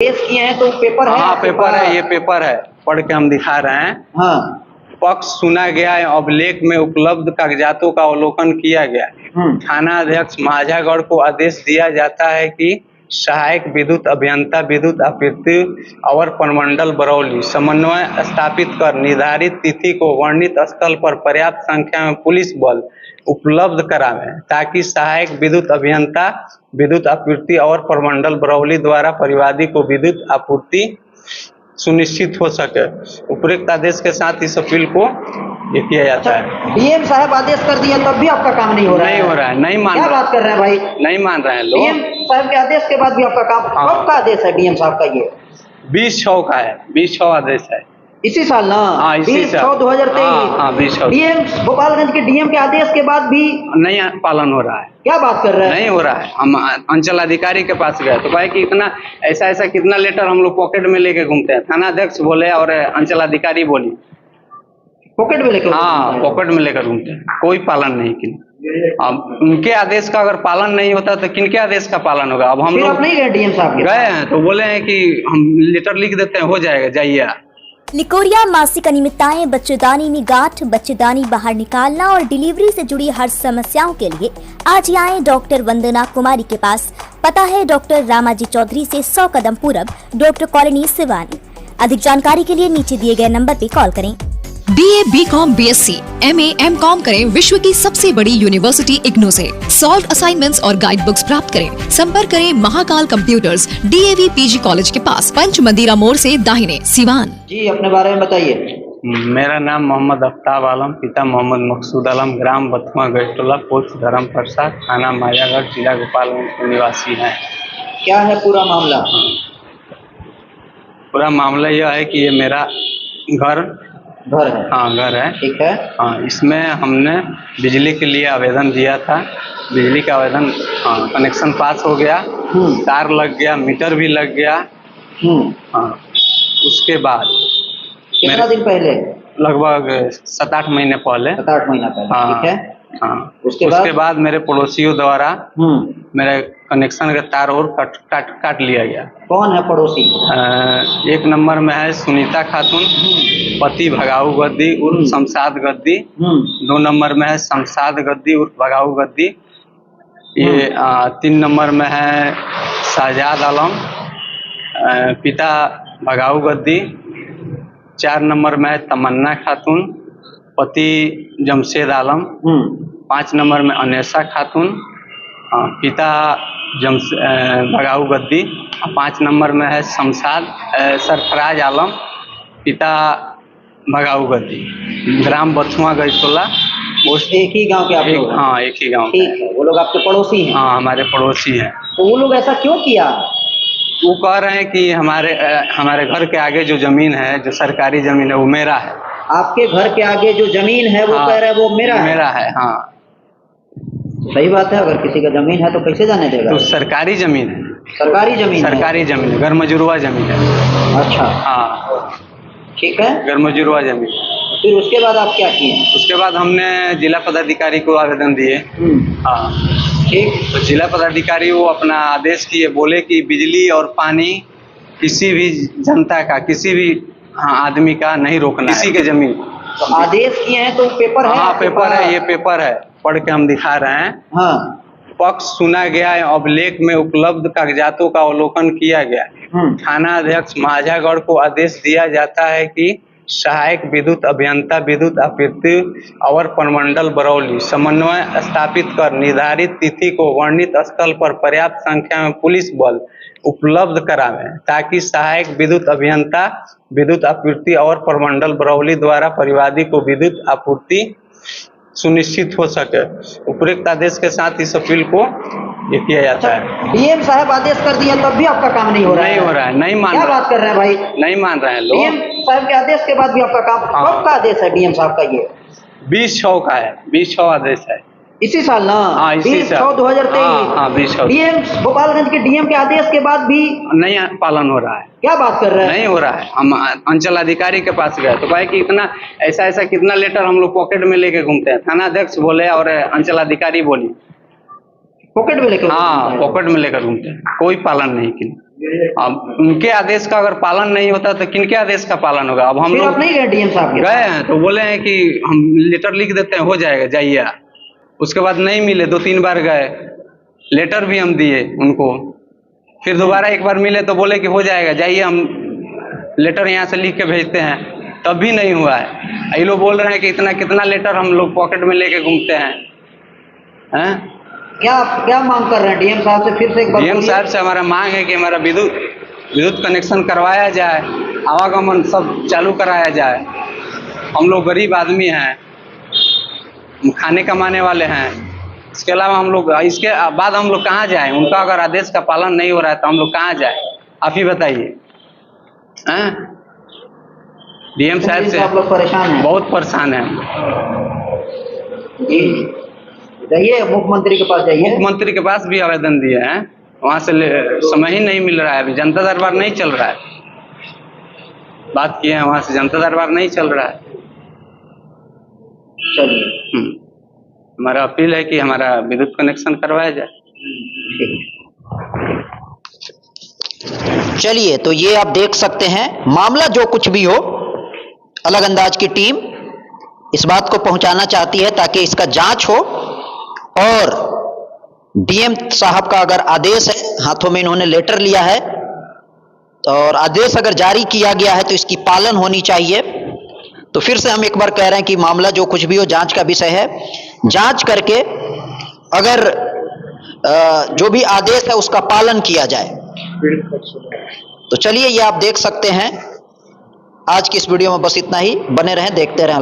आदेश किए हैं तो पेपर है? हाँ पेपर है, ये पेपर है, पढ़ के हम दिखा रहे हैं। हाँ। पक्ष सुना गया है, अभिलेख में उपलब्ध कागजातों का अवलोकन किया गया। थाना अध्यक्ष माझागढ़ को आदेश दिया जाता है कि सहायक विद्युत अभियंता विद्युत आपूर्ति अवर प्रमंडल बरौली समन्वय स्थापित कर निर्धारित तिथि को वर्णित स्थल पर पर्याप्त संख्या में पुलिस बल उपलब्ध करावें, ताकि सहायक विद्युत अभियंता विद्युत आपूर्ति अवर प्रमंडल बरौली द्वारा परिवादी को विद्युत आपूर्ति सुनिश्चित हो सके। उपरोक्त आदेश के साथ इस अपील को ये किया जाता है। डीएम साहब आदेश कर दिया तब भी आपका काम नहीं हो रहा है? नहीं हो रहा है, नहीं मान क्या बात कर रहे हैं भाई? नहीं मान रहे हैं लोग। डीएम साहब के आदेश के बाद भी आपका काम? कब का आदेश है डीएम साहब का? ये 20/6 का है, 20/6 आदेश है। इसी साल ना? 20/6/2023। हाँ 20/6। डीएम गोपालगंज के डीएम के आदेश के बाद भी नहीं पालन हो रहा है। क्या बात कर रहे हैं? नहीं हो रहा है। हम अंचल अधिकारी के पास गए तो कहे कि इतना ऐसा कितना लेटर हम लोग पॉकेट में लेके घूमते हैं। थाना अध्यक्ष बोले और अंचल अधिकारी बोली पॉकेट में लेकर? हाँ पॉकेट में लेकर घूमते हैं, कोई पालन नहीं किया। अब उनके आदेश का अगर पालन नहीं होता तो किनके आदेश का पालन होगा? अब हम लोग नहीं गए डीएम साहब गए हैं तो बोले हैं कि हम लेटर लिख देते हैं, हो जाएगा, जाइए। निकोरिया मासिक अनियमितताएं, बच्चेदानी में गांठ, बच्चेदानी बाहर निकालना और डिलीवरी से जुड़ी हर समस्याओं के लिए आज ही आए डॉक्टर वंदना कुमारी के पास। पता है डॉक्टर रामाजी चौधरी से 100 कदम पूरब, डॉक्टर कॉलोनी सिवानी। अधिक जानकारी के लिए नीचे दिए गए नंबर पर कॉल करें। BA, BCom, BSc, MA, MCom करें विश्व की सबसे बड़ी यूनिवर्सिटी इग्नू से। सॉल्व असाइनमेंट्स और गाइड बुक्स प्राप्त करें। संपर्क करें Mahakal computers, DAV PG college के पास, पंच मंदिरा मोड़ से दाहिने, सिवान। जी अपने बारे में बताइए। मेरा नाम मोहम्मद आफ्ताब आलम, पिता मोहम्मद मकसूद आलम, ग्राम बथुआ गैटोला, पोस्ट धर्म प्रसाद, थाना मायागढ़, जिला गोपालगंज के निवासी हैं। क्या है पूरा मामला? पूरा मामला यह है कि ये मेरा घर है। हाँ घर है। ठीक है। हाँ इसमें हमने बिजली के लिए आवेदन दिया था। बिजली का आवेदन कनेक्शन पास हो गया, तार लग गया, मीटर भी लग गया। हाँ उसके बाद कितना दिन पहले? लगभग 7-8 महीने पहले। 7-8 महीना पहले। हाँ, ठीक है। हाँ उसके बाद मेरे पड़ोसियों द्वारा मेरे कनेक्शन का तार और काट लिया गया। कौन है पड़ोसी? 1 नंबर में है सुनीता खातून, पति भगाऊ गद्दी उर्फ शमशाद गद्दी। 2 नंबर में है शमशाद गद्दी उर्फ भगाऊ गद्दी। ये 3 नंबर में है शाहजाद आलम, पिता भगाऊ गद्दी। 4 नंबर में है तमन्ना खातून, पति जमशेद आलम। 5 नंबर में अनेसा खातून, पिता भगाऊ गद्दी। 5 नंबर में है शमशाद सरफराज आलम, पिता भगाऊ गद्दी, ग्राम बथुआ गैटोला। एक ही गांव के आप लोग? हाँ एक ही गांव। ठीक है। वो लोग आपके पड़ोसी हैं? हाँ हमारे पड़ोसी हैं। तो वो लोग ऐसा क्यों किया? वो कह रहे हैं कि हमारे घर के आगे जो जमीन है, जो सरकारी जमीन है, वो मेरा है। आपके घर के आगे जो जमीन है वो कह रहे हैं वो मेरा है। हाँ सही बात है। अगर किसी का जमीन है तो कैसे जाने देगा? तो सरकारी जमीन है। सरकारी जमीन है, गरमजुरवा जमीन है। अच्छा हाँ ठीक है। गरमजुरवा जमीन। फिर उसके बाद आप क्या किए? उसके बाद हमने जिला पदाधिकारी को आवेदन दिए। हाँ ठीक। तो जिला पदाधिकारी वो अपना आदेश किए, बोले कि बिजली और पानी किसी भी जनता का, किसी भी आदमी का नहीं रोकना, किसी के जमीन। तो आदेश किए हैं तो पेपर है? हाँ पेपर है, ये पेपर है, पढ़ के हम दिखा रहे हैं। हाँ। पक्ष सुना गया है, अभिलेख में उपलब्ध कागजातों का अवलोकन किया गया। थाना अध्यक्ष माझागढ़ को आदेश दिया जाता है कि सहायक विद्युत अभियंता विद्युत आपूर्ति अवर प्रमंडल बरौली समन्वय स्थापित कर निर्धारित तिथि को वर्णित स्थल पर पर्याप्त संख्या में पुलिस बल उपलब्ध करावें, ताकि सहायक विद्युत अभियंता विद्युत आपूर्ति अवर प्रमंडल बरौली द्वारा परिवादी को विद्युत आपूर्ति सुनिश्चित हो सके। उपरोक्त आदेश के साथ इस अपील को ये किया जाता है। डीएम साहब आदेश कर दिया तब भी आपका काम नहीं हो रहा है? नहीं हो रहा है, नहीं मान। क्या बात कर रहे हैं भाई? नहीं मान रहे हैं लोग। डीएम साहब के आदेश के बाद भी आपका काम? कब का आदेश है डीएम साहब का? ये 20/6 का है, 20/6 आदेश है। इसी साल ना? हाँ इसी साल। 2023। हाँ 20/6। डीएम गोपालगंज के डीएम के आदेश के बाद भी नहीं पालन हो रहा है। क्या बात कर रहे हैं? नहीं हो रहा है। हम अंचल अधिकारी के पास गए तो कहे कि इतना ऐसा कितना लेटर हम लोग पॉकेट में लेके घूमते हैं। थाना अध्यक्ष बोले और अंचल अधिकारी बोली पॉकेट में लेकर? हाँ पॉकेट में लेकर घूमते हैं, कोई पालन नहीं किया। अब उनके आदेश का अगर पालन नहीं होता तो किनके आदेश का पालन होगा? अब हम फिर लोग आप नहीं गए डीएम साहब के? गए हैं तो बोले हैं कि हम लेटर लिख देते हैं, हो जाएगा, जाइए। उसके बाद नहीं मिले, 2-3 बार गए, लेटर भी हम दिए उनको। फिर दोबारा एक बार मिले तो बोले कि हो जाएगा, जाइए, हम लेटर यहाँ से लिख के भेजते हैं, तब भी नहीं हुआ है। ये लोग बोल रहे हैं कि इतना कितना लेटर हम लोग पॉकेट में लेके घूमते हैं, हैं? क्या मांग कर रहे हैं डीएम साहब से? फिर से एक बार डीएम साहब से हमारा मांग है कि हमारा विद्युत कनेक्शन करवाया जाए, आवागमन सब चालू कराया जाए। हम लोग गरीब आदमी हैं, खाने कमाने वाले हैं। इसके अलावा हम लोग, इसके बाद हम लोग कहाँ जाएं? उनका अगर आदेश का पालन नहीं हो रहा है तो हम लोग कहाँ जाएं? आप ही बताइए। डीएम साहब से आप लोग परेशान हैं? बहुत परेशान हैं। जाइए मुख्यमंत्री के पास, जाइए। मुख्यमंत्री के पास भी आवेदन दिए हैं, वहां से समय ही नहीं मिल रहा है। अभी जनता दरबार नहीं चल रहा है, बात किए हैं, वहां से जनता दरबार नहीं चल रहा है। चलिए, हमारा अपील है कि हमारा विद्युत कनेक्शन करवाया जाए। चलिए, तो ये आप देख सकते हैं, मामला जो कुछ भी हो, अलग अंदाज की टीम इस बात को पहुंचाना चाहती है ताकि इसका जांच हो, और डीएम साहब का अगर आदेश है, हाथों में इन्होंने लेटर लिया है, और आदेश अगर जारी किया गया है तो इसकी पालन होनी चाहिए। तो फिर से हम एक बार कह रहे हैं कि मामला जो कुछ भी हो, जांच का विषय है। जांच करके अगर जो भी आदेश है उसका पालन किया जाए। तो चलिए, ये आप देख सकते हैं। आज की इस वीडियो में बस इतना ही। बने रहें, देखते रहें।